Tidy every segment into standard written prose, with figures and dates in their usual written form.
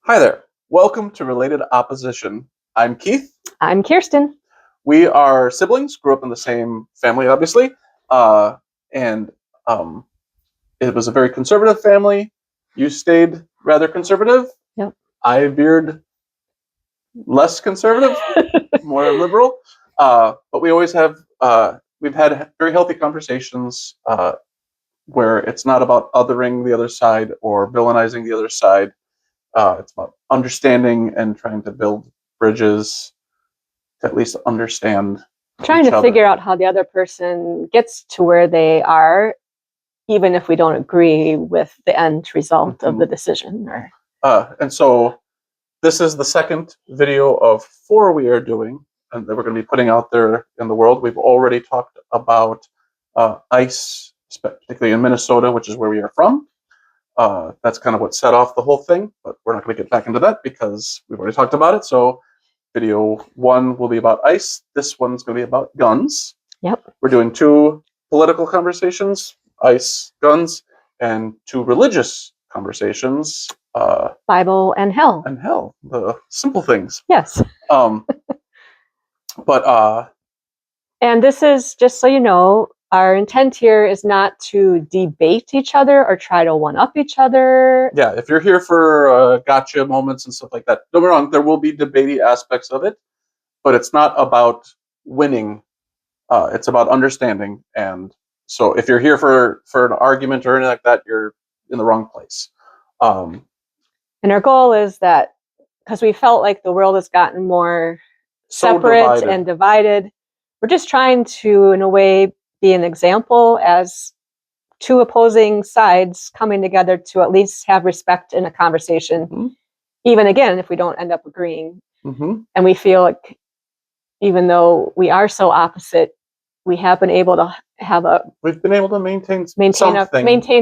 Hi there. Welcome to Related Opposition. I'm Keith. I'm Kirsten. We are siblings, grew up in the same family, obviously. And it was a very conservative family. You stayed rather conservative. Yep. I veered less conservative, more liberal. But we always have, we've had very healthy conversations where it's not about othering the other side or villainizing the other side. It's about understanding and trying to build bridges to at least understand Trying each to other. figure out how the other person gets to where they are, even if we don't agree with the end result of the decision. And so this is the second video of 4 we are doing and that we're going to be putting out there in the world. We've already talked about ICE, particularly in Minnesota, which is where we are from. That's kind of what set off the whole thing, but we're not going to get back into that because we've already talked about it. So video 1 will be about ICE. This one's going to be about guns. Yep. We're doing 2 political conversations, ICE, guns, and 2 religious conversations. Bible and hell. And hell, the simple things. Yes. And this is, just so you know, our intent here is not to debate each other or try to one-up each other. Yeah, if you're here for gotcha moments and stuff like that, don't get me wrong, there will be debatey aspects of it, but it's not about winning. It's about understanding. And so if you're here for an argument or anything like that, you're in the wrong place. And our goal is that, because we felt like the world has gotten more separate and divided, we're just trying to, in a way, be an example as 2 opposing sides coming together to at least have respect in a conversation, Mm-hmm. even again, if we don't end up agreeing. Mm-hmm. And we feel like, even though we are so opposite, we have been able to have we've been able to maintain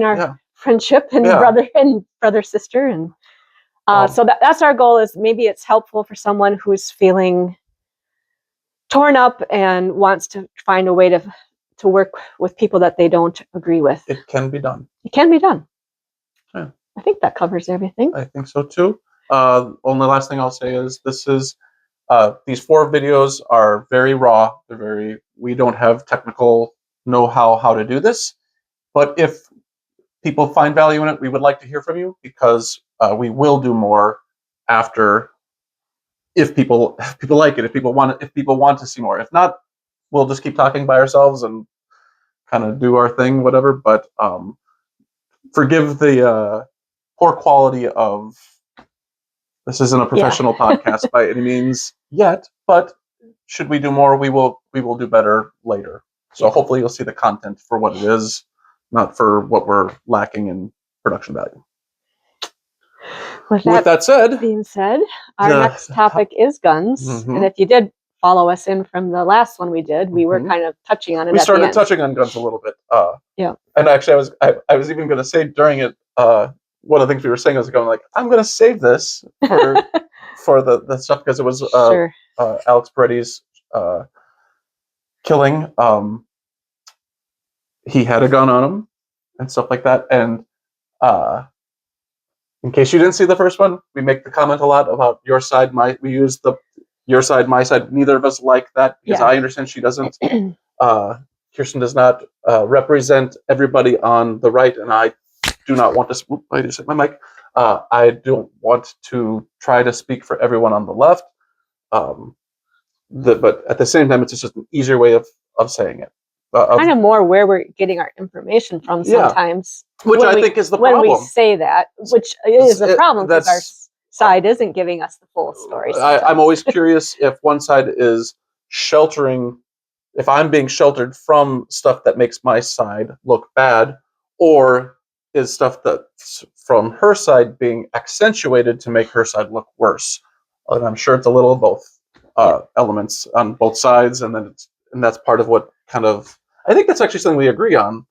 our friendship and brother sister. And so that's our goal, is maybe it's helpful for someone who's feeling torn up and wants to find a way to work with people that they don't agree with. It can be done. It can be done. Yeah. I think that covers everything. I think so too. Only last thing I'll say is this is these 4 videos are very raw. We don't have technical know-how how to do this, but if people find value in it, we would like to hear from you, because we will do more after, if people like it, if people want to see more. If not, we'll just keep talking by ourselves and kind of do our thing, whatever. But forgive the poor quality of this. Isn't a professional podcast by any means yet, but should we do more, we will do better later. So hopefully you'll see the content for what it is, not for what we're lacking in production value. With that being said, our next topic is guns. Mm-hmm. And if you did follow us in from the last one we did, we were kind of touching on it. We started touching on guns a little bit. And actually, I was even going to say during it, one of the things we were saying was going like, I'm going to save this for the stuff, because it was Alex Peretti's killing. He had a gun on him and stuff like that. And in case you didn't see the first one, we make the comment a lot about your side, we use the your side, my side. Neither of us like that, because I understand she doesn't. Kirsten does not represent everybody on the right, and I do not want to. I just hit my mic. I don't want to try to speak for everyone on the left. But at the same time, it's just an easier way of saying it. Kind of more where we're getting our information from sometimes. Which I think is the problem. When we say that, which is the problem, because our side isn't giving us the full story. I'm always curious if one side is sheltering, if I'm being sheltered from stuff that makes my side look bad, or is stuff that's from her side being accentuated to make her side look worse. And I'm sure it's a little of both elements on both sides, and that's part of what kind of, I think that's actually something we agree on.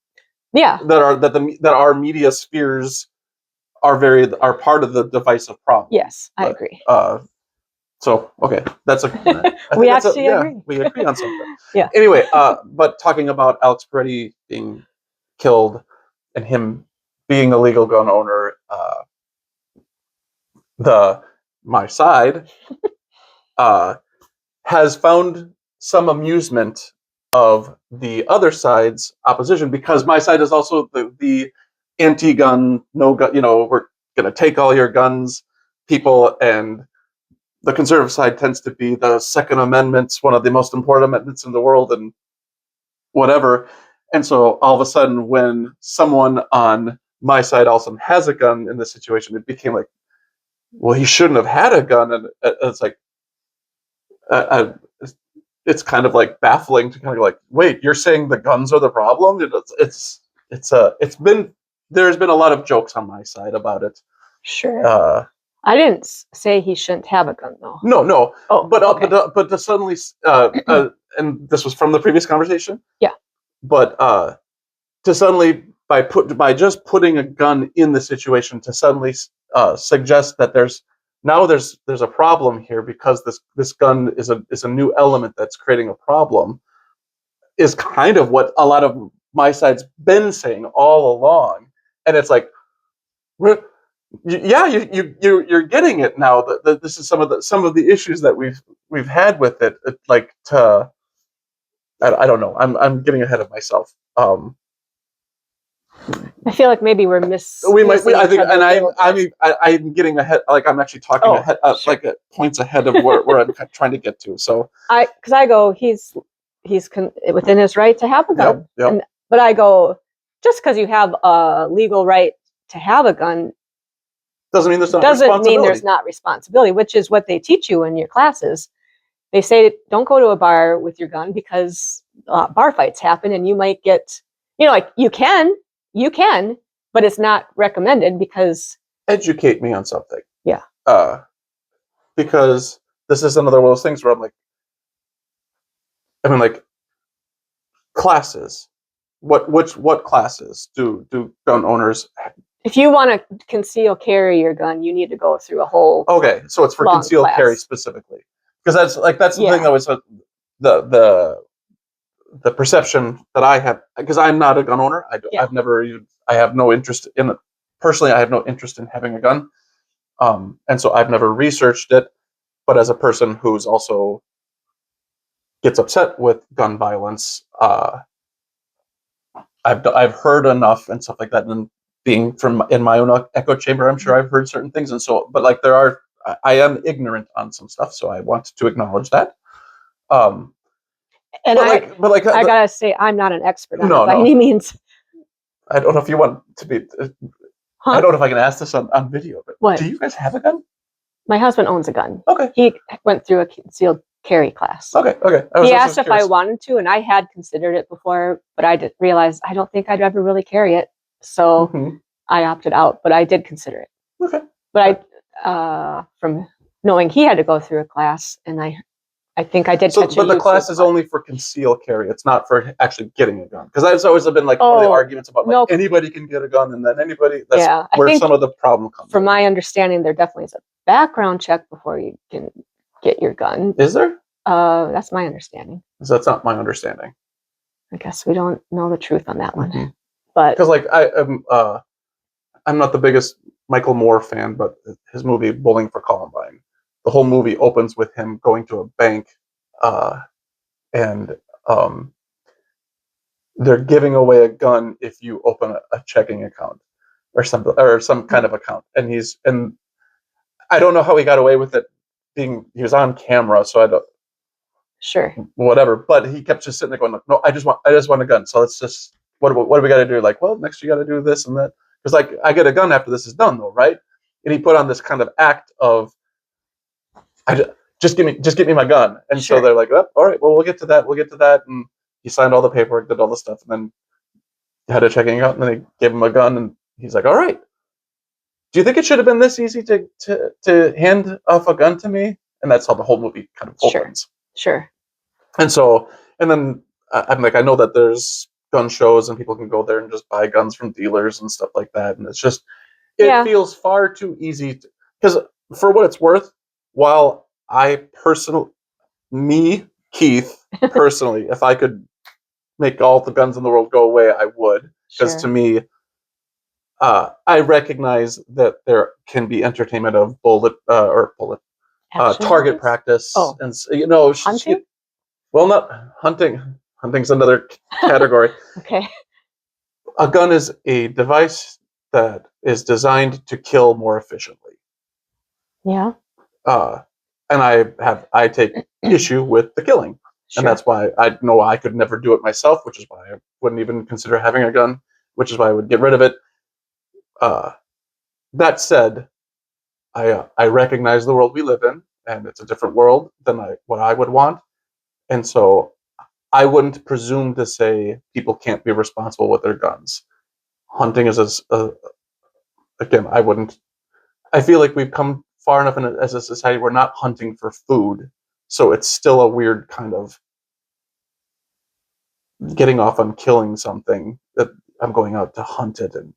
Yeah. That our media spheres are part of the divisive problem. Yes, I agree. So okay, that's we actually agree. We agree on something. Yeah. Anyway, but talking about Alex Peretti being killed and him being a legal gun owner, my side has found some amusement of the other side's opposition, because my side is also the anti-gun, no gun, we're going to take all your guns people, and the conservative side tends to be the Second Amendment's one of the most important amendments in the world and whatever. And so all of a sudden, when someone on my side also has a gun in this situation, it became like, well, he shouldn't have had a gun. And it's like, it's kind of like baffling to kind of like, wait, you're saying the guns are the problem? There's been a lot of jokes on my side about it. Sure. I didn't say he shouldn't have a gun, though. No. Oh, but to suddenly, and this was from the previous conversation. Yeah. But to suddenly by just putting a gun in the situation, to suddenly suggest that there's a problem here because this gun is a new element that's creating a problem, is kind of what a lot of my side's been saying all along. And it's like, yeah, you're getting it now. This is some of the issues that we've had with it. Like, I don't know. I'm getting ahead of myself. I feel like maybe we're I think, and I'm getting ahead. Like, I'm actually talking ahead, sure. like points ahead of where I'm trying to get to. So because I go, he's within his right to have a gun. Yep. But I go, just because you have a legal right to have a gun doesn't mean there's not responsibility, which is what they teach you in your classes. They say, don't go to a bar with your gun because bar fights happen and you might get, like you can, but it's not recommended because. Educate me on something. Yeah. Because this is another one of those things where I'm like, like classes. What classes do gun owners? If you want to conceal carry your gun, you need to go through a whole. Okay, so it's for concealed carry specifically, because that's the thing that was the perception that I have, because I'm not a gun owner. I have no interest in it personally. I have no interest in having a gun, and so I've never researched it. But as a person who's also gets upset with gun violence, I've heard enough and stuff like that, and being from in my own echo chamber, I'm sure I've heard certain things, and so, but like I am ignorant on some stuff, so I want to acknowledge that. And I gotta say, I'm not an expert on it by any means. I don't know if you want to be. I don't know if I can ask this on video, but what? Do you guys have a gun? My husband owns a gun. Okay. He went through a concealed carry class. Okay. He asked if I wanted to, and I had considered it before, but I did realize I don't think I'd ever really carry it, so I opted out. But I did consider it. Okay. But I, from knowing he had to go through a class, and I think I did. So, but the class is only for concealed carry. It's not for actually getting a gun. Because that's always been like one of the arguments about like anybody can get a gun, and then anybody. That's where some of the problem comes. From my understanding, there definitely is a background check before you can get your gun. Is there? That's my understanding. So that's not my understanding. I guess we don't know the truth on that one. But because like I'm not the biggest Michael Moore fan, but his movie Bowling for Columbine, the whole movie opens with him going to a bank, and they're giving away a gun if you open a checking account or something, or some kind of account. And I don't know how he got away with it he was on camera, so I don't. Sure. Whatever, but he kept just sitting there going, "No, I just want a gun. So let's just what do we got to do? Like, well, next you got to do this and that. Because like I get a gun after this is done, though, right?" And he put on this kind of act of, just give me my gun. And so they're like, "Oh, all right, well, we'll get to that." And he signed all the paperwork, did all the stuff, and then he had a checking account, and then they gave him a gun, and he's like, "All right, do you think it should have been this easy to hand off a gun to me?" And that's how the whole movie kind of opens. Sure. And so, and then I'm like, I know that there's gun shows and people can go there and just buy guns from dealers and stuff like that. And it's just, it feels far too easy. Because for what it's worth, while Keith, personally, if I could make all the guns in the world go away, I would. Because to me, I recognize that there can be entertainment of Action target movies? practice, Oh. and Hunting? well, not hunting. Hunting's another category. Okay. A gun is a device that is designed to kill more efficiently. Yeah. And I take issue with the killing. Sure. And that's why I know I could never do it myself, which is why I wouldn't even consider having a gun, which is why I would get rid of it. That said, I recognize the world we live in, and it's a different world than what I would want. And so I wouldn't presume to say people can't be responsible with their guns. Hunting is again, I wouldn't. I feel like we've come far enough as a society. We're not hunting for food, so it's still a weird kind of getting off on killing something that I'm going out to hunt it and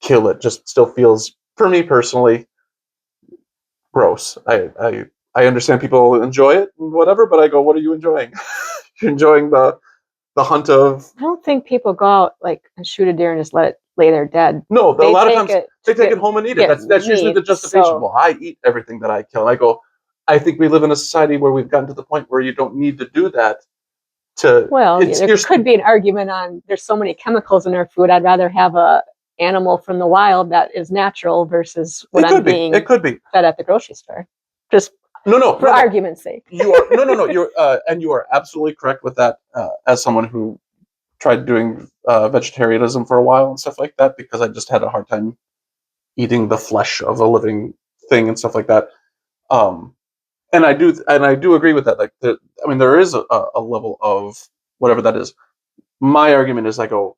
kill it. Just still feels, for me personally, gross. I understand people enjoy it and whatever, but I go, what are you enjoying? You're enjoying the hunt of. I don't think people go out like and shoot a deer and just let it lay there dead. No, a lot of times they take get- it home and eat it. get That's usually the meat, justification. so- Well, I eat everything that I kill. I go, I think we live in a society where we've gotten to the point where you don't need to do that. Well, there could be an argument on there's so many chemicals in our food. I'd rather have a animal from the wild that is natural versus what I'm being It could be fed at the grocery store. Just for argument's sake. You are no. You're and you are absolutely correct with that. As someone who tried doing vegetarianism for a while and stuff like that, because I just had a hard time eating the flesh of a living thing and stuff like that. And I do agree with that. Like, there is a level of whatever that is. My argument is, I go,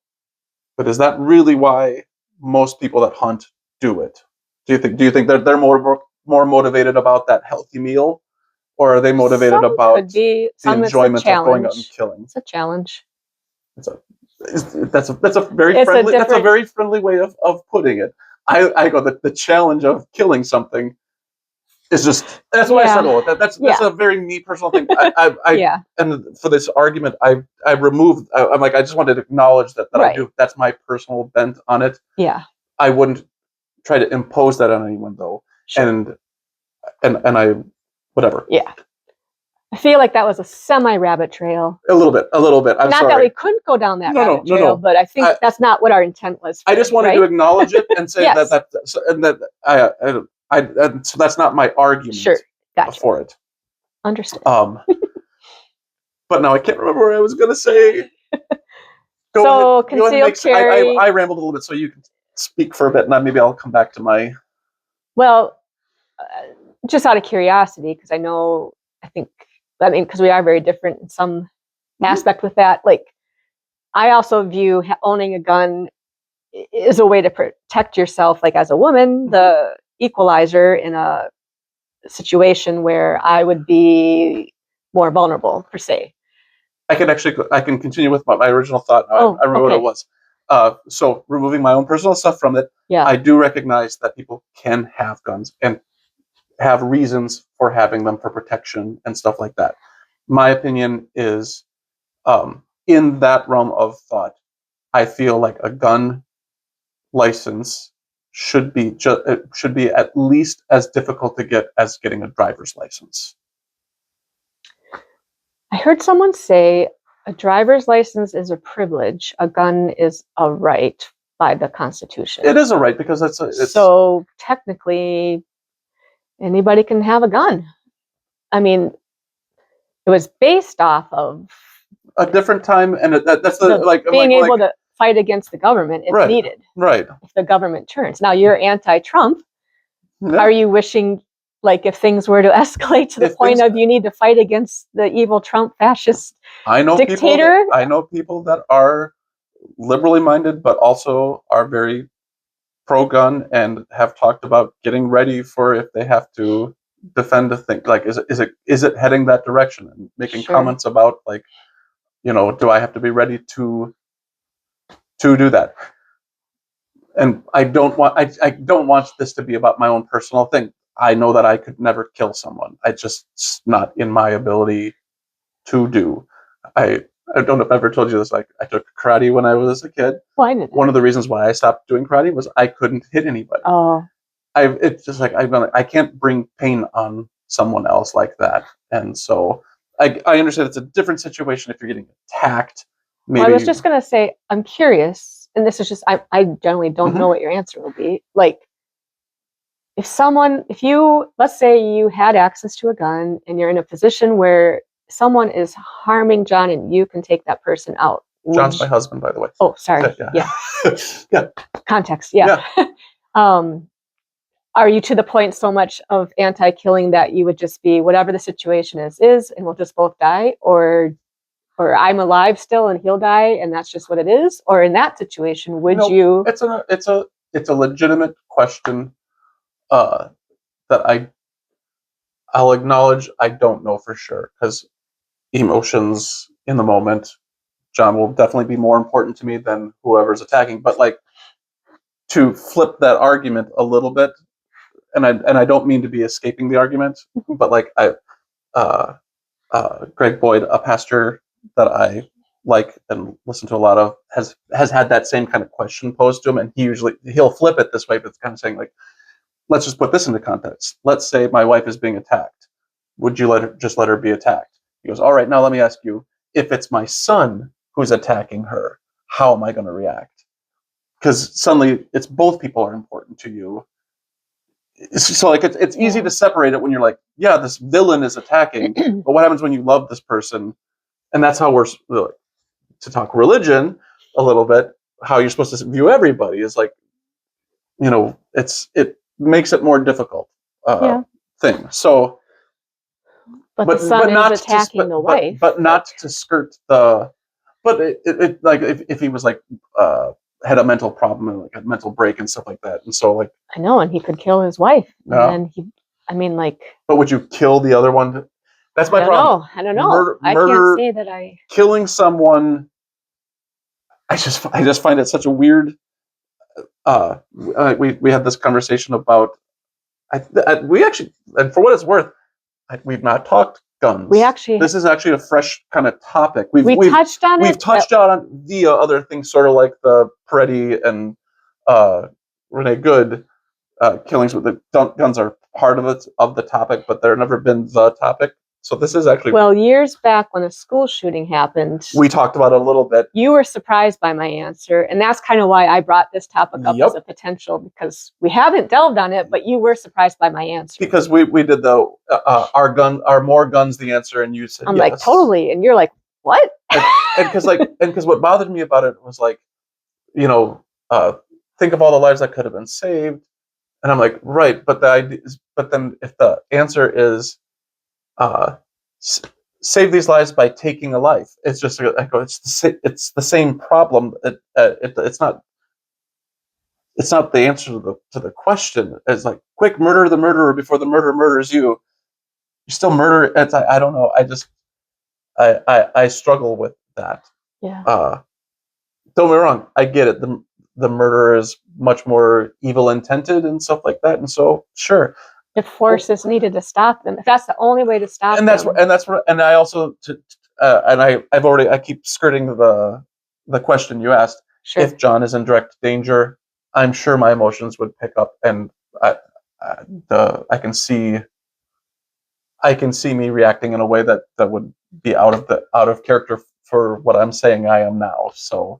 but is that really why most people that hunt do it? Do you think that they're more motivated about that healthy meal, or are they motivated about the enjoyment of going out and killing? It's a challenge. That's a very friendly way of putting it. I go that the challenge of killing something is just, that's why I struggle with that. That's a very me personal thing. And for this argument, I removed. I'm like, I just wanted to acknowledge that right. I do. That's my personal bent on it. Yeah, I wouldn't try to impose that on anyone though. Sure. And I whatever. Yeah. I feel like that was a semi-rabbit trail. A little bit. I'm not sorry. that we couldn't go down that rabbit trail, but I think that's not what our intent was. I just wanted to acknowledge it and say so that's not my argument. Sure, gotcha. For it. Understood. But now I can't remember what I was going to say. So concealed carry. I rambled a little bit, so you can speak for a bit, and then maybe I'll come back to my. Well, just out of curiosity, because because we are very different in some aspect with that. Like, I also view owning a gun is a way to protect yourself, like as a woman, the equalizer in a situation where I would be more vulnerable, per se. I can continue with my original thought. I remember what it was. So removing my own personal stuff from it, I do recognize that people can have guns and have reasons for having them for protection and stuff like that. My opinion is, in that realm of thought, I feel like a gun license should be at least as difficult to get as getting a driver's license. I heard someone say a driver's license is a privilege. A gun is a right by the Constitution. It is a right because so technically anybody can have a gun. I mean, it was based off of a different time, and that's being able to fight against the government if needed. Right. If the government turns. Now, you're anti-Trump. Yeah. Are you wishing, like, if things were to escalate to the point of you need to fight against the evil Trump fascist dictator? I know people that are liberally minded, but also are very pro-gun and have talked about getting ready for if they have to defend a thing. Like, is it heading that direction, and making comments about, like, do I have to be ready to do that? And I don't want this to be about my own personal thing. I know that I could never kill someone. It's not in my ability to do. I don't know if I ever told you this. Like, I took karate when I was a kid. Well, I knew that. One of the reasons why I stopped doing karate was I couldn't hit anybody. Oh, It's just like I can't bring pain on someone else like that, and so I understand it's a different situation if you're getting attacked. Maybe well, I was just gonna say, I'm curious, and this is just I generally don't know what your answer will be. Like, if you, let's say you had access to a gun and you're in a position where someone is harming John and you can take that person out. John's my husband, by the way. Oh, sorry. Yeah. Yeah. Context. Yeah. Are you to the point so much of anti-killing that you would just be whatever the situation is, and we'll just both die, or I'm alive still and he'll die and that's just what it is? Or in that situation, would you? It's a legitimate question that I'll acknowledge I don't know for sure, because emotions in the moment, John will definitely be more important to me than whoever's attacking. But like, to flip that argument a little bit, and I don't mean to be escaping the argument, but like Greg Boyd, a pastor that I like and listen to a lot of, has had that same kind of question posed to him, and he'll flip it this way, but it's kind of saying like, let's just put this into context. Let's say my wife is being attacked. Would you let her be attacked? He goes, all right, now let me ask you, if it's my son who's attacking her, how am I going to react? Because suddenly it's both people are important to you. So like it's easy to separate it when you're like, yeah, this villain is attacking, but what happens when you love this person? And that's how we're to talk religion a little bit. How you're supposed to view everybody is like, it makes it more difficult thing. So, but the son is attacking the wife, but not to skirt the. But it like if he was like had a mental problem and like a mental break and stuff like that, and so like I know, and he could kill his wife, and then But would you kill the other one? That's my problem. I don't know. I can't say that I killing someone. I just find it such a weird. We had this conversation about. We actually, and for what it's worth, we've not talked guns. This is actually a fresh kind of topic. We've touched on it. We've touched on via other things, sort of like the Peretti and Renee Good killings with the guns are part of the topic, but they've never been the topic. So this is actually years back when a school shooting happened. We talked about it a little bit. You were surprised by my answer, and that's kind of why I brought this topic up as a potential, because we haven't delved on it, but you were surprised by my answer. Because we did the are more guns the answer, and you said I'm yes. like totally, and you're like what? and because what bothered me about it was like, think of all the lives that could have been saved, and I'm like, right, but the idea is, but then if the answer is save these lives by taking a life, it's just it's the same problem. It's not the answer to the question. It's like, quick, murder the murderer before the murderer murders you. You still murder. It's I don't know. I struggle with that. Yeah. Don't get me wrong. I get it. The murderer is much more evil intended and stuff like that, and so sure. If force is needed to stop them, if that's the only way to stop them, and I also I keep skirting the question you asked. Sure. If John is in direct danger, I'm sure my emotions would pick up, and I can see me reacting in a way that would be out of character for what I'm saying I am now. So,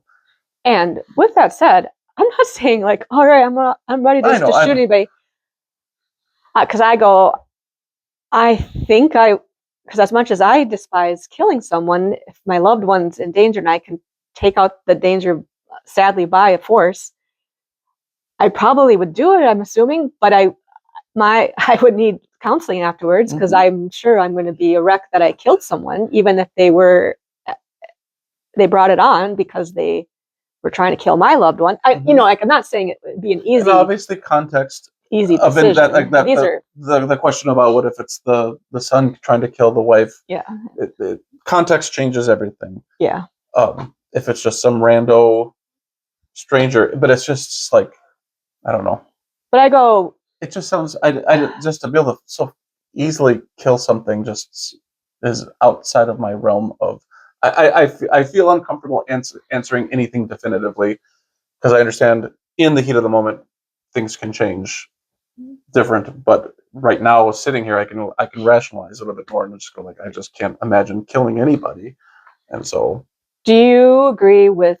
and with that said, I'm not saying like, all right, I'm ready to shoot anybody. Because because as much as I despise killing someone, if my loved one's in danger and I can take out the danger, sadly, by a force, I probably would do it, I'm assuming, but I would need counseling afterwards, because I'm sure I'm going to be a wreck that I killed someone, even if they brought it on because they were trying to kill my loved one. I'm not saying it would be an easy. And obviously, context. Easy decision. The question about what if it's the son trying to kill the wife. Yeah. Context changes everything. Yeah. If it's just some rando stranger, but it's just like, I don't know. But it just sounds, I just to be able to so easily kill something just is outside of my realm of I feel uncomfortable answering anything definitively because I understand in the heat of the moment things can change different. But right now, sitting here, I can rationalize a little bit more and just go like, I just can't imagine killing anybody. And so, do you agree with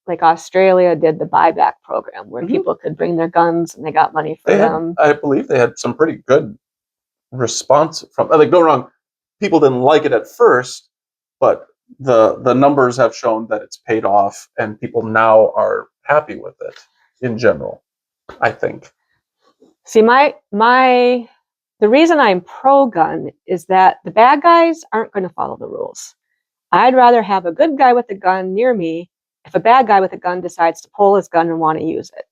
like Australia did the buyback program where Mhm. people could bring their guns and they got money for them? I believe they had some pretty good response from. Like, don't wrong, people didn't like it at first, but the numbers have shown that it's paid off, and people now are happy with it in general. I think. See, the reason I'm pro-gun is that the bad guys aren't going to follow the rules. I'd rather have a good guy with a gun near me if a bad guy with a gun decides to pull his gun and want to use it.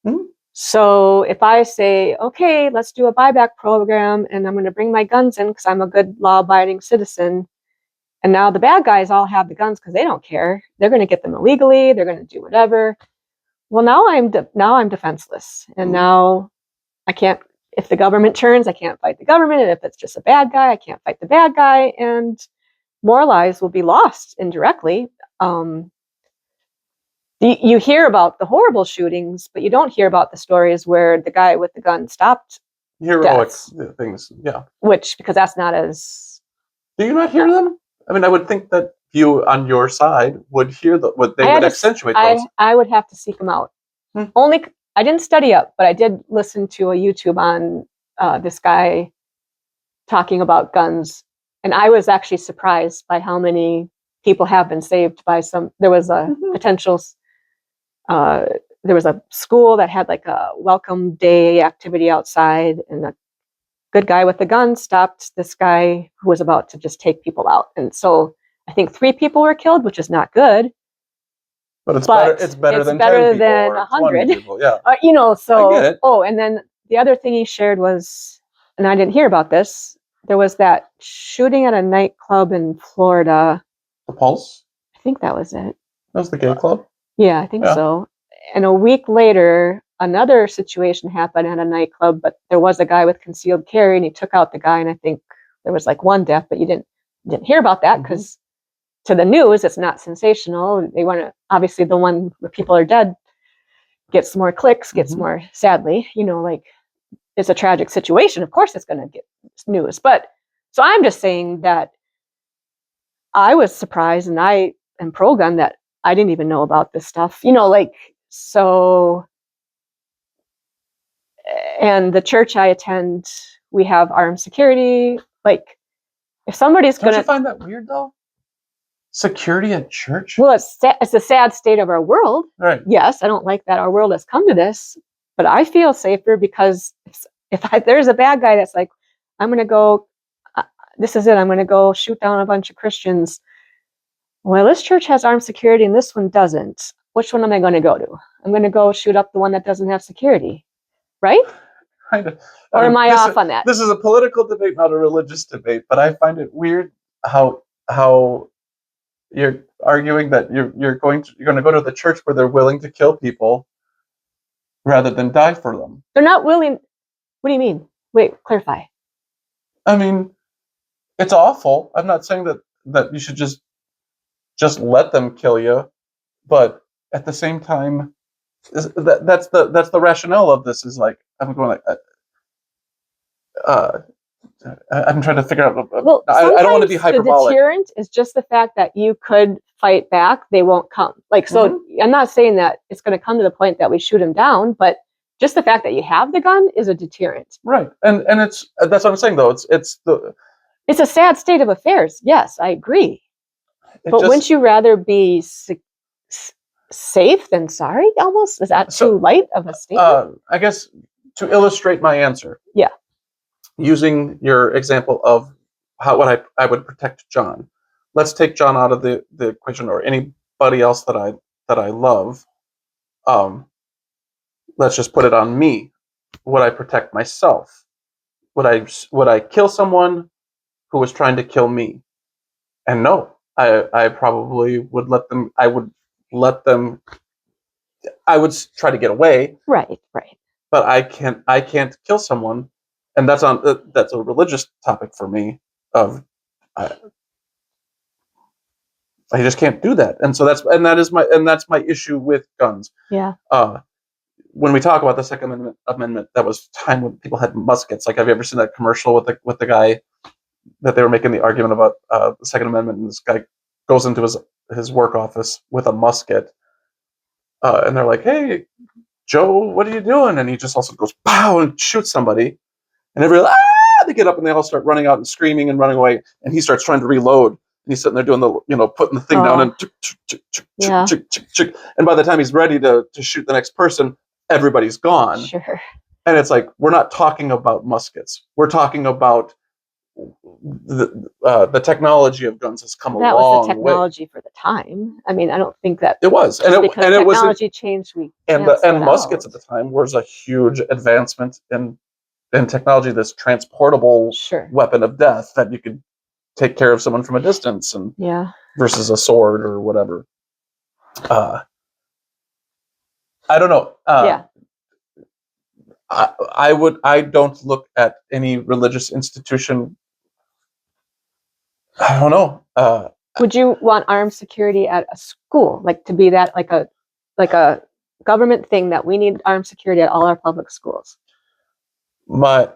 Mm-hmm. So if I say, okay, let's do a buyback program and I'm going to bring my guns in because I'm a good law-abiding citizen, and now the bad guys all have the guns because they don't care. They're going to get them illegally. They're going to do whatever. Well, now I'm defenseless, and now I can't. If the government turns, I can't fight the government, and if it's just a bad guy, I can't fight the bad guy, and more lives will be lost indirectly. You hear about the horrible shootings, but you don't hear about the stories where the guy with the gun stopped heroic deaths, things. Yeah. because that's not as. Do you not hear them? I mean, I would think that you on your side would hear the what they would accentuate those. I would have to seek them out. Only I didn't study up, but I did listen to a YouTube on this guy talking about guns, and I was actually surprised by how many people have been saved by some. There was a potential. There was a school that had like a welcome day activity outside, and a good guy with a gun stopped this guy who was about to just take people out. And so I think 3 people were killed, which is not good. But it's better than 100 people. Yeah. So, I get it. And then the other thing he shared was, and I didn't hear about this, there was that shooting at a nightclub in Florida. The Pulse? I think that was it. That was the gay club? Yeah, I think so. And a week later, another situation happened at a nightclub, but there was a guy with concealed carry, and he took out the guy, and I think there was like 1 death, but you didn't hear about that because to the news, it's not sensational. They want to, obviously, the one where people are dead gets more clicks, gets more, sadly, like it's a tragic situation. Of course, it's going to get news. But so I'm just saying that I was surprised, and I am pro-gun, that I didn't even know about this stuff, so. And the church I attend, we have armed security. Like, if somebody's Don't you find that weird though? Security at church? Well, it's a sad state of our world. Right. Yes, I don't like that our world has come to this, but I feel safer because if there's a bad guy that's like, I'm going to go, this is it, I'm going to go shoot down a bunch of Christians. Well, this church has armed security and this one doesn't. Which one am I going to go to? I'm going to go shoot up the one that doesn't have security, right? Kind of. Or am I off on that? This is a political debate, not a religious debate, but I find it weird how you're arguing that you're going to go to the church where they're willing to kill people rather than die for them. They're not willing. What do you mean? Wait, clarify. I mean, it's awful. I'm not saying that you should just let them kill you, but at the same time, that's the rationale of this. Is like I'm going like. I'm trying to figure out. Well, I don't want to be hyperbolic. The deterrent is just the fact that you could fight back; they won't come. Like, so I'm not saying that it's going to come to the point that we shoot them down, but just the fact that you have the gun is a deterrent. Right, and that's what I'm saying though. It's a sad state of affairs. Yes, I agree. But wouldn't you rather be safe than sorry? Almost, is that too light of a statement? I guess to illustrate my answer. Yeah. Using your example of what I would protect John. Let's take John out of the equation, or anybody else that I love. Let's just put it on me. Would I protect myself? Would I kill someone who was trying to kill me? And no, I probably would let them. I would let them. I would try to get away. Right. But I can't kill someone. And that's a religious topic for me. I just can't do that. And so that's my issue with guns. Yeah. When we talk about the Second Amendment, that was time when people had muskets. Like, have you ever seen that commercial with the guy that they were making the argument about the Second Amendment, and this guy goes into his work office with a musket, and they're like, "Hey, Joe, what are you doing?" And he just also goes, "Pow!" and shoots somebody, and everybody, they get up and they all start running out and screaming and running away, and he starts trying to reload, and he's sitting there doing putting the thing down and and by the time he's ready to shoot the next person, everybody's gone. Sure. And it's like, we're not talking about muskets. We're talking about the technology of guns has come a long way. That was the technology for the time. I mean, I don't think that it was, and it technology changed. And muskets at the time was a huge advancement in technology. This transportable weapon of death that you could take care of someone from a distance, and versus a sword or whatever. I don't know. I don't look at any religious institution. I don't know. Would you want armed security at a school, like to be that like a government thing that we need armed security at all our public schools? No.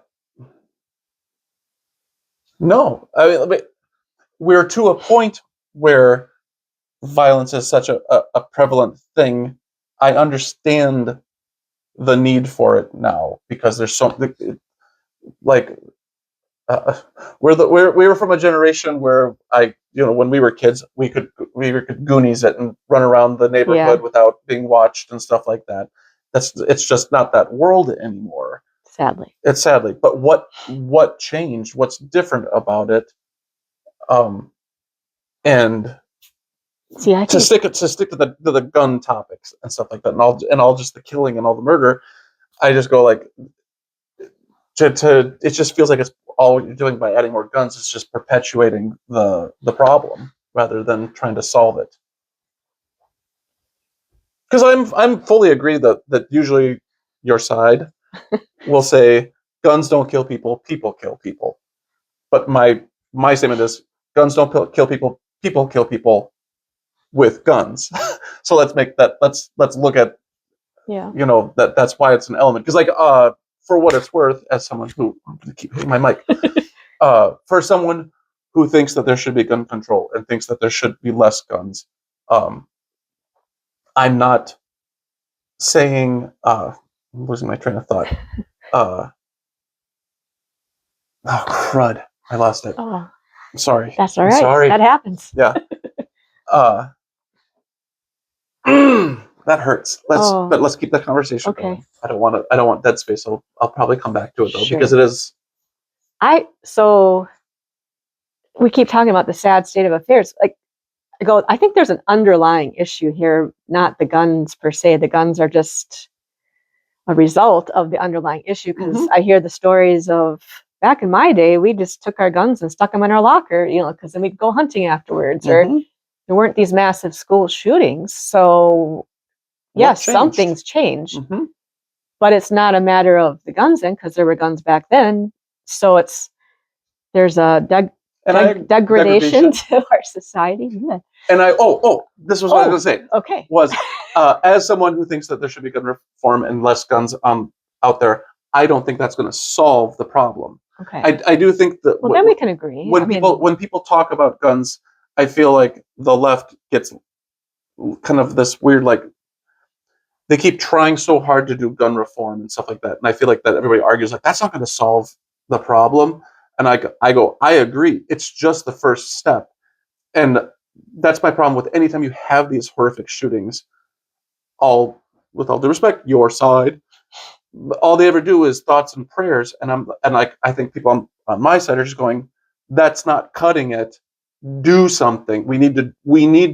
I mean, we're to a point where violence is such a prevalent thing. I understand the need for it now because there's like we were from a generation where when we were kids we could Goonies it and run around the neighborhood without being watched and stuff like that. It's just not that world anymore. Sadly. But what changed? What's different about it? And to stick to the gun topics and stuff like that, and all just the killing and all the murder, I just go like, it just feels like it's all you're doing by adding more guns. It's just perpetuating the problem rather than trying to solve it. Because I'm fully agree that usually your side will say guns don't kill people, people kill people. But my statement is guns don't kill people, people kill people with guns. So let's look at that's why it's an element. Because for what it's worth, as someone who I'm gonna keep hitting my mic, for someone who thinks that there should be gun control and thinks that there should be less guns, I'm not saying I'm losing my train of thought. Oh crud! I lost it. Oh, I'm sorry. That's all right. Sorry. That happens. Yeah. That hurts. Let's keep that conversation going. I don't want dead space. So I'll probably come back to it though because it is. So we keep talking about the sad state of affairs. Like, I think there's an underlying issue here, not the guns per se. The guns are just a result of the underlying issue. Because I hear the stories of back in my day, we just took our guns and stuck them in our locker, because then we'd go hunting afterwards, or there weren't these massive school shootings. So yes, something's changed, but it's not a matter of the guns then, because there were guns back then. So there's a degradation to our society. Yeah. And this was what I was going to say. Okay. Was as someone who thinks that there should be gun reform and less guns out there, I don't think that's going to solve the problem. Okay. I do think that. Well, then we can agree. When people talk about guns, I feel like the left gets kind of this weird, like, they keep trying so hard to do gun reform and stuff like that, and I feel like that everybody argues like that's not going to solve the problem. And I agree. It's just the first step. And that's my problem with anytime you have these horrific shootings, with all due respect, your side, all they ever do is thoughts and prayers. And I think people on my side are just going, that's not cutting it. Do something. We need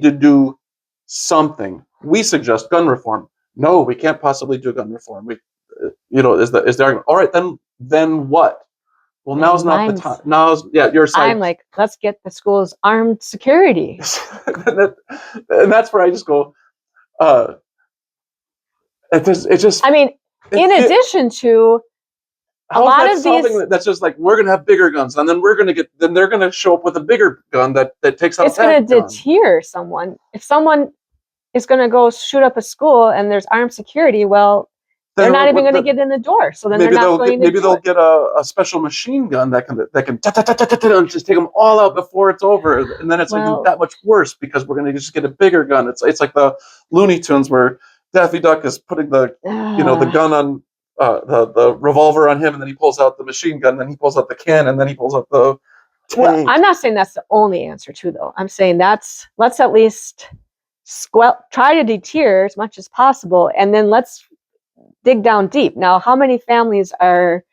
to do something. We suggest gun reform. No, we can't possibly do gun reform. Is the argument. All right, then what? Well, now's not the time. Your side. I'm like, let's get the schools armed security. and that's where I just go. It just. I mean, in addition to lot of these, that's just like, we're gonna have bigger guns, and then they're gonna show up with a bigger gun that takes out. It's gonna deter someone. If someone is gonna go shoot up a school and there's armed security, well, they're not even going to get in the door. So then maybe they'll get a special machine gun that can just take them all out before it's over, and then it's like that much worse because we're going to just get a bigger gun. It's like the Looney Tunes where Daffy Duck is putting the the gun on the revolver on him, and then he pulls out the machine gun, and then he pulls out the cannon, and then he pulls out the tank. Well, I'm not saying that's the only answer too, though. I'm saying let's at least try to deter as much as possible, and then let's dig down deep. Now, how many families are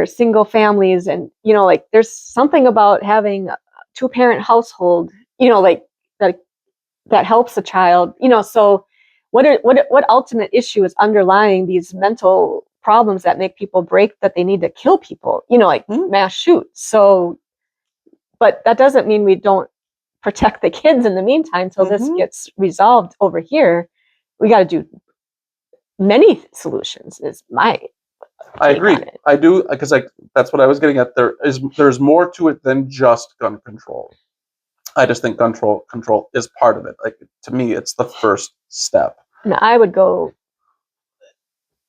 single families, and like there's something about having a 2-parent household, like that helps a child, so what ultimate issue is underlying these mental problems that make people break that they need to kill people, like mass shoot. So, but that doesn't mean we don't protect the kids in the meantime till this gets resolved over here. We got to do many solutions is my I agree. I do, because that's what I was getting at. There's more to it than just gun control. I just think gun control is part of it. Like, to me, it's the first step. And I would go,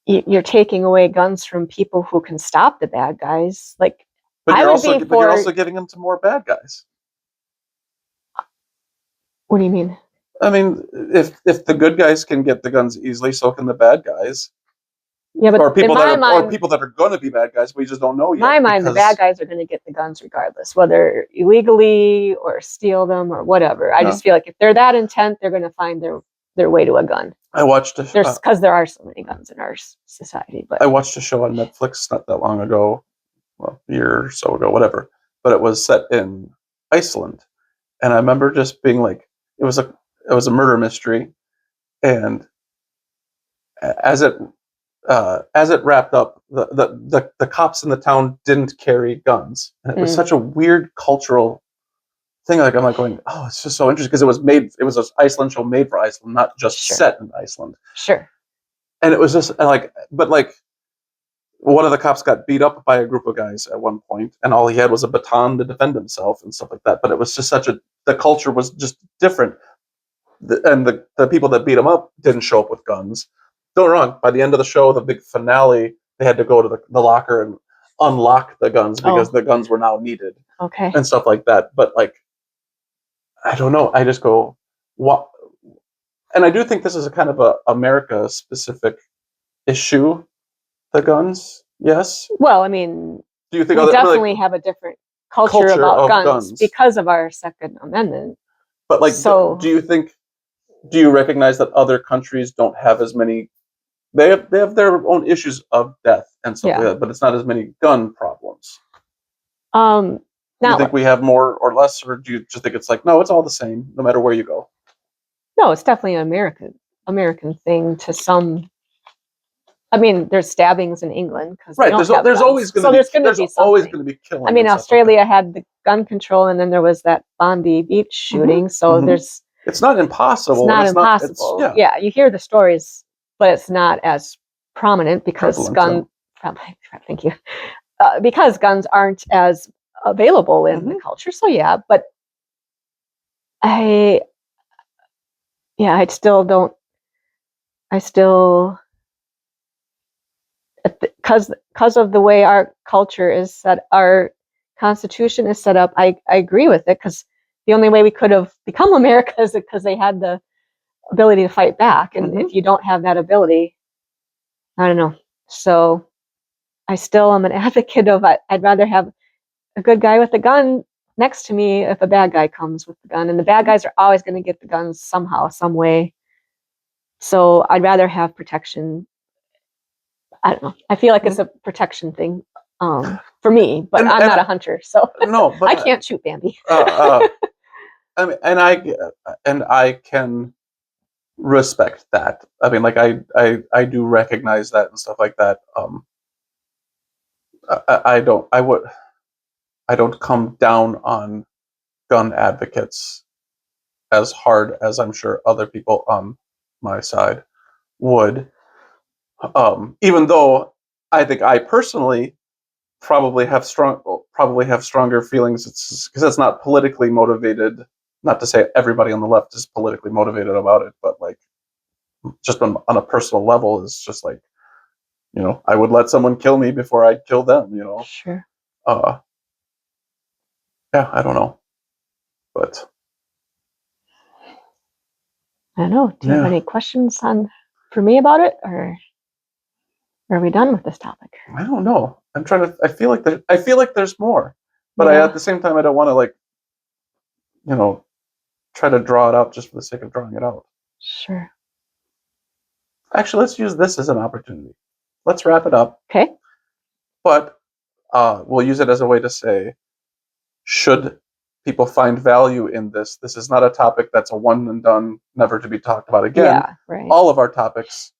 you're taking away guns from people who can stop the bad guys. Like, but you're also giving them to more bad guys. What do you mean? I mean, if the good guys can get the guns easily, so can the bad guys. Yeah, but or people that are going to be bad guys, we just don't know yet. In my mind, the bad guys are going to get the guns regardless, whether illegally or steal them or whatever. I just feel like if they're that intent, they're going to find their way to a gun. I watched because there are so many guns in our society. But I watched a show on Netflix not that long ago, well, a year or so ago, whatever. But it was set in Iceland, and I remember just being like, it was a murder mystery, and as it wrapped up, the cops in the town didn't carry guns, and it was such a weird cultural thing. Like, I'm like going, oh, it's just so interesting because it was an Iceland show made for Iceland, not just set in Iceland. Sure. And it was just but one of the cops got beat up by a group of guys at one point, and all he had was a baton to defend himself and stuff like that. But it was just the culture was just different. And the people that beat him up didn't show up with guns. Don't get me wrong, by the end of the show, the big finale, they had to go to the locker and unlock the guns because the guns were now needed. Okay. And stuff like that. But I don't know. I just go, what? And I do think this is a kind of a America-specific issue, the guns, yes? Well, I mean, do you think we definitely have a different culture about guns because of our Second Amendment. But do you recognize that other countries don't have as many? They have their own issues of death and stuff like that, but it's not as many gun problems. Do you think we have more or less, or do you just think it's like, no, it's all the same, no matter where you go? No, it's definitely an American thing to some. I mean, there's stabbings in England because there's always going to be killing. I mean, Australia had the gun control, and then there was that Bondi Beach shooting. So there's. It's not impossible. It's not impossible. Yeah, you hear the stories, but it's not as prominent because Thank you. Because guns aren't as available in the culture. So yeah, but I still because of the way our culture is set, our Constitution is set up. I agree with it because the only way we could have become America is because they had the ability to fight back. And if you don't have that ability, I don't know. So I still am an advocate of I'd rather have a good guy with a gun next to me if a bad guy comes with the gun. And the bad guys are always going to get the guns somehow, some way. So I'd rather have protection. I don't know. I feel like it's a protection thing for me, but I'm not a hunter, so no, but I can't shoot Bambi. I mean, and I can respect that. I mean, like I do recognize that and stuff like that. I don't come down on gun advocates as hard as I'm sure other people on my side would. Even though I think I personally probably have stronger feelings. It's because it's not politically motivated. Not to say everybody on the left is politically motivated about it, but like just on a personal level, it's just like, I would let someone kill me before I'd kill them. Sure. Yeah, I don't know, but I don't know. Do you have any questions for me about it, or are we done with this topic? I don't know. I'm trying to. I feel like there's more, but at the same time, I don't want to like, try to draw it out just for the sake of drawing it out. Sure. Actually, let's use this as an opportunity. Let's wrap it up. Okay. But we'll use it as a way to say, should people find value in this? This is not a topic that's a one and done, never to be talked about again. Yeah, right. All of our topics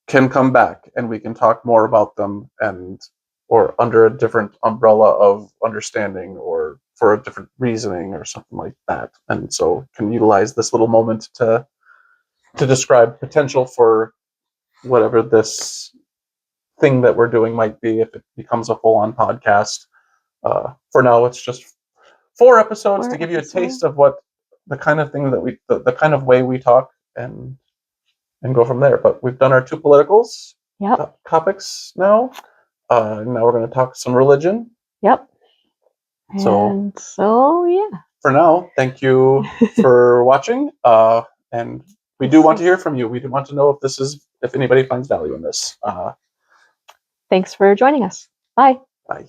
can come back, and we can talk more about them, or under a different umbrella of understanding, or for a different reasoning, or something like that. And so, can utilize this little moment to describe potential for whatever this thing that we're doing might be, if it becomes a full-on podcast. For now, it's just 4 episodes to give you a taste of what the kind of thing that the kind of way we talk, and go from there. But we've done our 2 politicals topics now. Now we're going to talk some religion. Yep. So yeah. For now, thank you for watching. And we do want to hear from you. We do want to know if anybody finds value in this. Thanks for joining us. Bye. Bye.